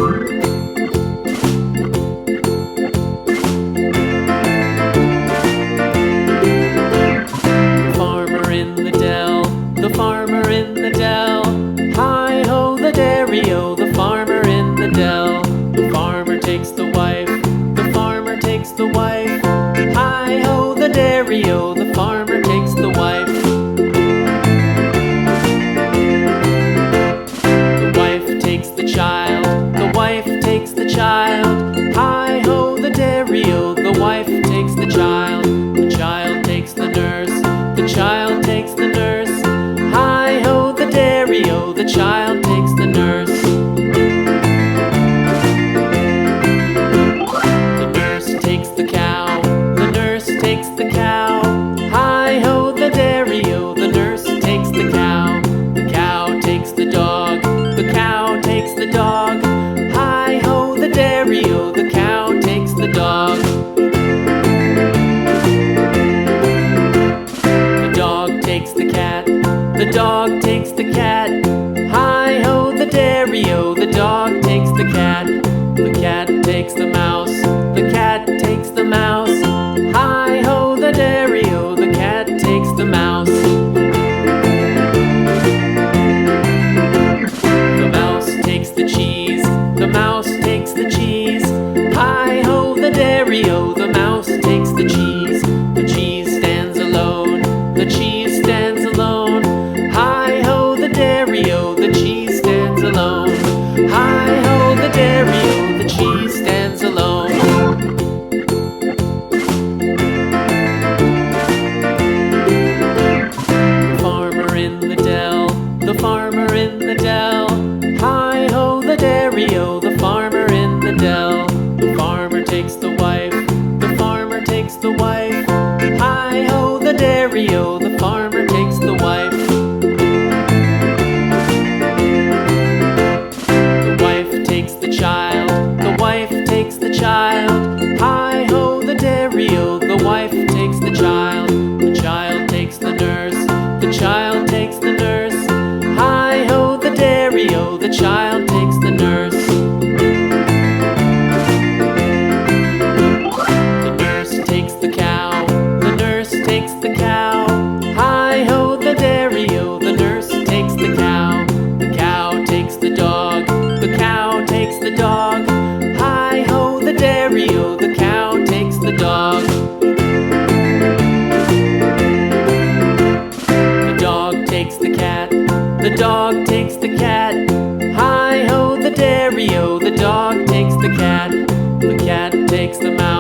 Farmer in the dell, the farmer in the dell. Hi-ho the dairy-o, the farmer in the dell. The farmer takes the wife, the farmer takes the wife. Hi-ho the dairy-o, the farmer takes the wife. The wife takes the child, the wife takes the child. Hi-ho the dairy-o, the wife takes the child. The child takes the nurse, the child takes the nurse. Hi-ho the dairy-o, the child takes the nurse. The nurse takes the cow, the nurse takes the cow. Hi-ho the dairy-o, the nurse takes the cow. The cow takes the dog, the cow takes the dog. Hi-ho the dairy-o, the cow takes the dog. The dog takes the cat, the dog takes the cat. Hi-ho the dairy-o, the dog takes the cat. The cat takes the mouse, the cat takes the mouse. Hi-ho the dairy-o, the cat takes the mouse. The mouse takes the cheese, the mouse takes the cheese. Hi-ho the dairy-o, the mouse takes the cheese. The cheese stands alone, the cheese stands alone. Hi-ho the dairy-o, the cheese stands alone. Hi-ho the dairy-o, the cheese stands alone. The farmer in the dell, the farmer in the dell. Hi-ho the dairy-o, the farmer in the dell. The farmer takes the wife, the farmer takes the wife. Hi-ho the dairy-o, the farmer takes the wife. The wife takes the child, the wife takes the child. Hi-ho the dairy-o, the wife takes the child. The child takes the nurse, the child takes the nurse. Hi-ho the dairy-o, the child takes the nurse. The nurse takes the cow, the nurse takes the cow. Hi-ho the dairy-o, the nurse takes the cow. The cow takes the dog, the cow takes the dog. Hi-ho the dairy-o, the cow takes the dog. The dog takes the cat, the dog takes the cat. Hi-ho the dairy-o, the dog takes the cat. The cat takes the mouse,